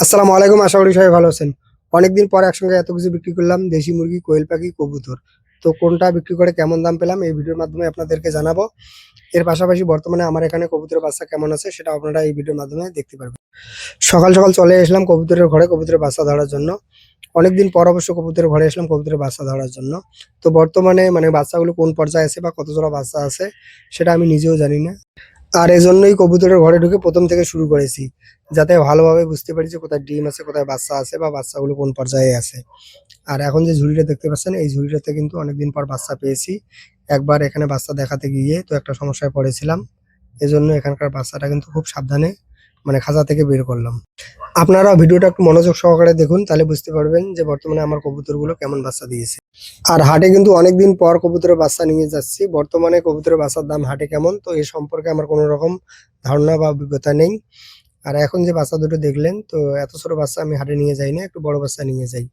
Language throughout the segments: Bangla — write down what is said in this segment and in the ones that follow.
আসসালামু আলাইকুম। আশা করি সবাই ভালো আছেন। অনেকদিন পর একসঙ্গে এত কিছু বিক্রি করলাম। দেশি মুরগি, কোয়েল পাখি, কবুতর। তো কোনটা বিক্রি করে কেমন দাম পেলাম এই ভিডিওর মাধ্যমে আপনাদেরকে জানাবো। এর পাশাপাশি বর্তমানে আমার এখানে কবুতরের বাচ্চা কেমন আছে সেটা আপনারা এই ভিডিওর মাধ্যমে দেখতে পারবেন। সকাল, সকাল চলে আসলাম কবুতরের ঘরে কবুতরের বাচ্চা ধরার জন্য। অনেকদিন পর অবশ্য কবুতরের ঘরে আসলাম কবুতরের বাচ্চা ধরার জন্য। তো বর্তমানে বাচ্চাগুলো কোন পর্যায়ে আছে বা কত জোড়া বাচ্চা আছে সেটা আমি নিজেও জানি না। আর এজন্যই কবুতরের ঘরে ঢুকে ১ম থেকে শুরু করেছি। যাতে ভালোভাবে বুঝতে পারি যে কোথায় ডিম আছে, কোথায় বাচ্চা আছে বা বাচ্চাগুলো কোন পর্যায়ে আছে। আর এখন যে ঝুড়িটা দেখতে পাচ্ছেন এই ঝুড়িটাতে কিন্তু অনেকদিন পর বাচ্চা পেয়েছি। একবার এখানে বাচ্চা দেখাতে গিয়ে তো একটা সমস্যায় পড়েছিলাম। এজন্য এখানকার বাচ্চাটা কিন্তু খুব সাবধানে খাঁচা থেকে বের করলাম। আপনারা ভিডিওটা একটু মনোযোগ সহকারে দেখুন তাহলে বুঝতে পারবেন যে বর্তমানে আমার কবুতরগুলো কেমন বাচ্চা দিয়েছে। আর হাটে কিন্তু অনেকদিন পর কবুতরের বাচ্চা নিয়ে যাচ্ছি। বর্তমানে কবুতরের বাচ্চার দাম হাটে কেমন তো এ সম্পর্কে আমার কোনো রকম ধারণা বা অভিজ্ঞতা নেই। আর এখন যে বাচ্চা দুটো দেখলেন তো এত ছোট বাচ্চা আমি হাটে নিয়ে যাই না, একটু বড় বাচ্চা নিয়ে যাই।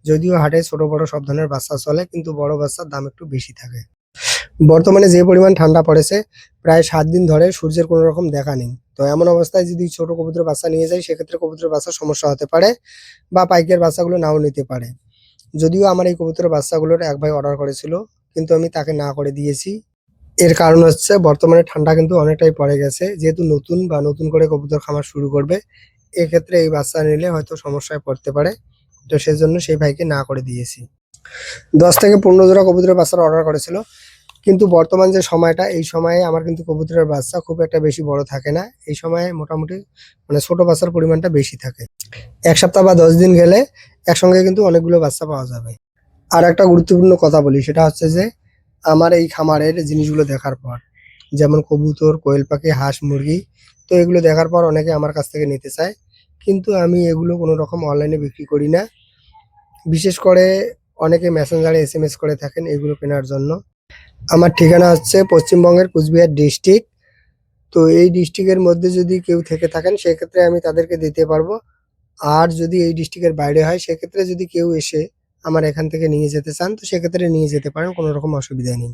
যদিও হাটে ছোট বড় সব ধরনের বাচ্চা চলে কিন্তু বড় বাচ্চার দাম একটু বেশি থাকে। বর্তমানে যে পরিমাণ ঠান্ডা পড়েছে প্রায় ৭ দিন ধরে সূর্যের কোনো রকম দেখা নেই। তো এমন অবস্থায় যদি ছোট কবুতরের বাচ্চা নিয়ে যাই সেক্ষেত্রে কবুতরের বাচ্চার সমস্যা হতে পারে বা পাইকারের বাচ্চাগুলো নাও নিতে পারে। যদিও আমার এই কবুতরের বাচ্চাগুলোর এক ভাই অর্ডার করেছিল কিন্তু আমি তাকে না করে দিয়েছি। এর কারণ হচ্ছে বর্তমানে ঠান্ডা কিন্তু অনেকটাই পড়ে গেছে। যেহেতু নতুন করে কবুতর খামার শুরু করবে, এক্ষেত্রে এই বাচ্চা নিলে হয়তো সমস্যায় পড়তে পারে। তো সেজন্য সেই ভাইকে না করে দিয়েছি। ১০ থেকে ১৫ জোড়া কবুতরের বাচ্চার অর্ডার করেছিল। কিন্তু বর্তমান যে সময়টা এই সময়ে আমার কিন্তু কবুতরের বাচ্চা খুব একটা বেশি বড় থাকে না। এই সময়ে মোটামুটি ছোট বাচ্চার পরিমাণটা বেশি থাকে। ১ সপ্তাহ বা ১০ দিন গেলে একসঙ্গে কিন্তু অনেকগুলো বাচ্চা পাওয়া যাবে। আর একটা গুরুত্বপূর্ণ কথা বলি সেটা হচ্ছে যে আমার এই খামারের জিনিসগুলো দেখার পর যেমন কবুতর, কোয়েল পাখি, হাঁস, মুরগি তো এগুলো দেখার পর অনেকে আমার কাছ থেকে নিতে চায়। কিন্তু আমি এগুলো কোনো রকম অনলাইনে বিক্রি করি না। বিশেষ করে অনেকে মেসেঞ্জারে এসএমএস করে থাকেন এগুলো কেনার জন্য। আমার ঠিকানা হচ্ছে পশ্চিমবঙ্গের কুচবিহার ডিস্ট্রিক্ট। তো এই ডিস্ট্রিক্টের মধ্যে যদি কেউ থেকে থাকেন সেক্ষেত্রে আমি তাদেরকে দিতে পারবো। আর যদি এই ডিস্ট্রিক্টের বাইরে হয় সেক্ষেত্রে যদি কেউ এসে আমার এখান থেকে নিয়ে যেতে চান তো সেক্ষেত্রে নিয়ে যেতে পারেন, কোনো রকম অসুবিধা নেই।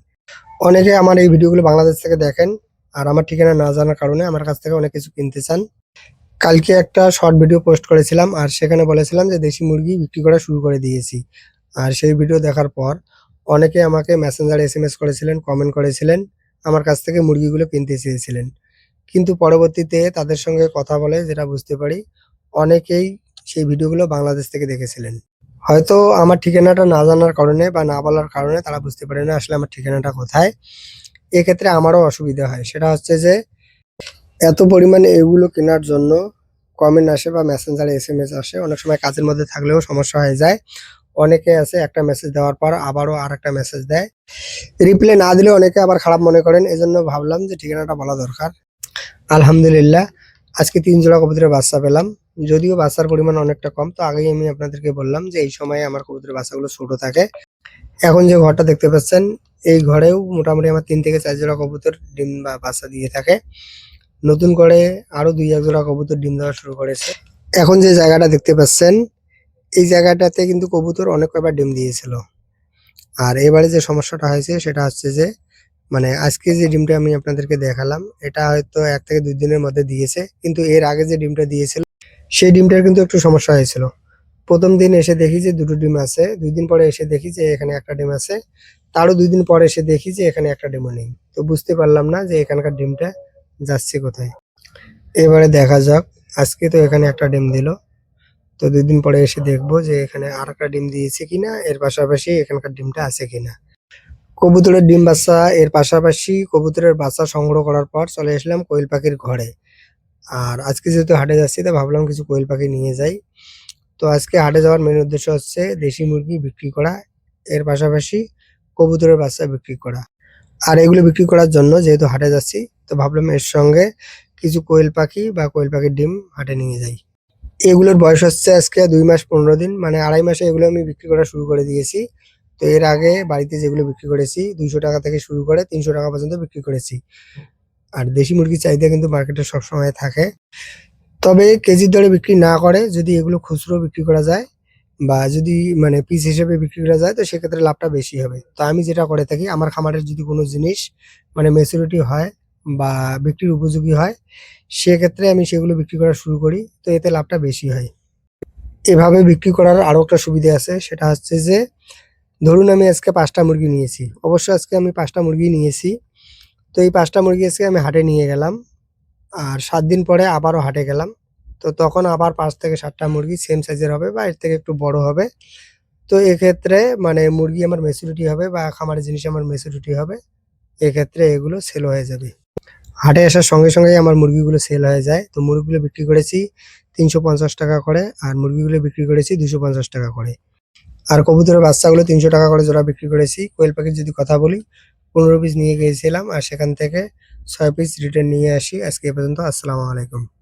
অনেকে আমার এই ভিডিওগুলো বাংলাদেশ থেকে দেখেন আর আমার ঠিকানা না জানার কারণে আমার কাছ থেকে অনেক কিছু কিনতে চান। কালকে একটা শর্ট ভিডিও পোস্ট করেছিলাম আর সেখানে বলেছিলাম যে দেশি মুরগি বিক্রি করা শুরু করে দিয়েছি। আর সেই ভিডিও দেখার পর অনেকে আমাকে মেসেঞ্জারে এসএমএস করেছিলেন, কমেন্ট করেছিলেন, আমার কাছ থেকে মুরগিগুলো কিনতে চেয়েছিলেন। কিন্তু পরবর্তীতে তাদের সঙ্গে কথা বলে যেটা বুঝতে পারি অনেকেই সেই ভিডিওগুলো বাংলাদেশ থেকে দেখেছিলেন। হয়তো আমার ঠিকানাটা না জানার কারণে বা না বলার কারণে তারা বুঝতে পারে না আসলে আমার ঠিকানাটা কোথায়। এক্ষেত্রে আমারও অসুবিধা হয়। সেটা হচ্ছে যে এত পরিমাণে এগুলো কেনার জন্য কমেন্ট আসে বা মেসেঞ্জারে এসএমএস আসে। অনেক সময় কাজের মধ্যে থাকলেও সমস্যা হয়ে যায়। অনেকে আছে একটা মেসেজ দেওয়ার পর আবারও আরেকটা মেসেজ দেয়। রিপ্লাই না দিলে অনেকে আবার খারাপ মনে করেন। এজন্য ভাবলাম যে ঠিকানাটা বলা দরকার। আলহামদুলিল্লাহ আজকে ৩ জোড়া কবুতরের বাচ্চা পেলাম। যদিও বাচ্চার পরিমাণ অনেকটা কম। তো আগেই আমি আপনাদেরকে বললাম যে এই সময়ে আমার কবুতরের বাচ্চাগুলো ছোট থাকে। এখন যে ঘরটা দেখতে পাচ্ছেন এই ঘরেও মোটামুটি আমার ৩ থেকে ৪ জোড়া কবুতর ডিম বা বাচ্চা দিয়ে থাকে। নতুন করে আরো ২-১ জোড়া কবুতর ডিম দেওয়া শুরু করেছে। এখন যে জায়গাটা দেখতে পাচ্ছেন এই জায়গাটাতে কিন্তু কবুতর অনেক কয়বার ডিম দিয়েছিল। আর এবারে যে সমস্যাটা হয়েছে সেটা হচ্ছে যে আজকে যে ডিমটা আমি আপনাদেরকে দেখালাম এটা হয়তো ১ থেকে ২ দিনের মধ্যে দিয়েছে। কিন্তু এর আগে যে ডিমটা দিয়েছিল সেই ডিমটার কিন্তু একটু সমস্যা হয়েছিল। ১ম দিন এসে দেখি যে ২ টো ডিম আছে। ২ দিন পরে এসে দেখি যে এখানে ১ টা ডিম আছে। তারও ২ দিন পরে এসে দেখি যে এখানে ১ টা ডিমও নেই। তো বুঝতে পারলাম না যে এখানকার ডিমটা যাচ্ছে কোথায়। এবারে দেখা যাক। আজকে তো এখানে ১ টা ডিম দিল। তো ২ দিন পরে এসে দেখবো যে এখানে আরেকটা ডিম দিয়েছে কিনা, এর পাশাপাশি এখানকার ডিমটা আছে কিনা। কবুতরের ডিম বাচ্চা এর পাশাপাশি কবুতরের বাচ্চা সংগ্রহ করার পর চলে আসলাম কোয়েল পাখির ঘরে। আর আজকে যেহেতু হাটে যাচ্ছি তো ভাবলাম কিছু কোয়েল পাখি নিয়ে যাই। তো আজকে হাটে যাওয়ার মেইন উদ্দেশ্য হচ্ছে দেশি মুরগি বিক্রি করা, এর পাশাপাশি কবুতরের বাচ্চা বিক্রি করা। আর এগুলো বিক্রি করার জন্য যেহেতু হাটে যাচ্ছি তো ভাবলাম এর সঙ্গে কিছু কোয়েল পাখি বা কোয়েল পাখির ডিম হাটে নিয়ে যাই। এগুলোর বয়স হচ্ছে আজকে ২ মাস ১৫ দিন। ২.৫ মাসে এগুলো আমি বিক্রি করা শুরু করে দিয়েছি। তো এর আগে বাড়িতে যেগুলো বিক্রি করেছি ৳২০০ থেকে শুরু করে ৳৩০০ পর্যন্ত বিক্রি করেছি। আর দেশি মুরগির চাহিদা কিন্তু মার্কেটে সবসময় থাকে। তবে কেজির দরে বিক্রি না করে যদি এগুলো খুচরো বিক্রি করা যায় বা যদি পিস হিসেবে বিক্রি করা যায় তো সেক্ষেত্রে লাভটা বেশি হবে। তো আমি যেটা করে থাকি আমার খামারের যদি কোনো জিনিস ম্যাচুরিটি হয় বা বিক্রির উপযোগী হয় সেক্ষেত্রে আমি সেগুলো বিক্রি করা শুরু করি। তো এতে লাভটা বেশি হয়। এভাবে বিক্রি করার আরো একটা সুবিধা আছে, সেটা হচ্ছে যে ধরুন আমি আজকে ৫টা মুরগি নিয়েছি। অবশ্য আজকে আমি ৫টা মুরগি নিয়েছি। তো এই ৫টা মুরগি আজকে আমি হাটে নিয়ে গেলাম। আর ৭ দিন পরে আবারও হাটে গেলাম। তো তখন আবার ৫ থেকে ৭টা মুরগি সেম সাইজের হবে বা এর থেকে একটু বড় হবে। তো এক্ষেত্রে মানে মুরগি আমার ম্যাচুরিটি হবে বা খামারের জিনিস আমার ম্যাচুরিটি হবে। এক্ষেত্রে এগুলো সেল হয়ে যাবে। হাটে আসার সঙ্গে, সঙ্গেই আমার মুরগিগুলো সেল হয়ে যায়। তো মুরগিগুলো বিক্রি করেছি ৳৩৫০ করে আর মুরগিগুলো বিক্রি করেছি ৳২৫০ করে। আর কবুতরের বাচ্চাগুলো ৳৩০০ করে জোড়া বিক্রি করেছি। কোয়েল পাখির যদি কথা বলি ১৫ পিস নিয়ে গিয়েছিলাম আর সেখান থেকে ৬ পিস রিটার্ন নিয়ে আসি। আজকে এ পর্যন্ত। আসসালামু আলাইকুম।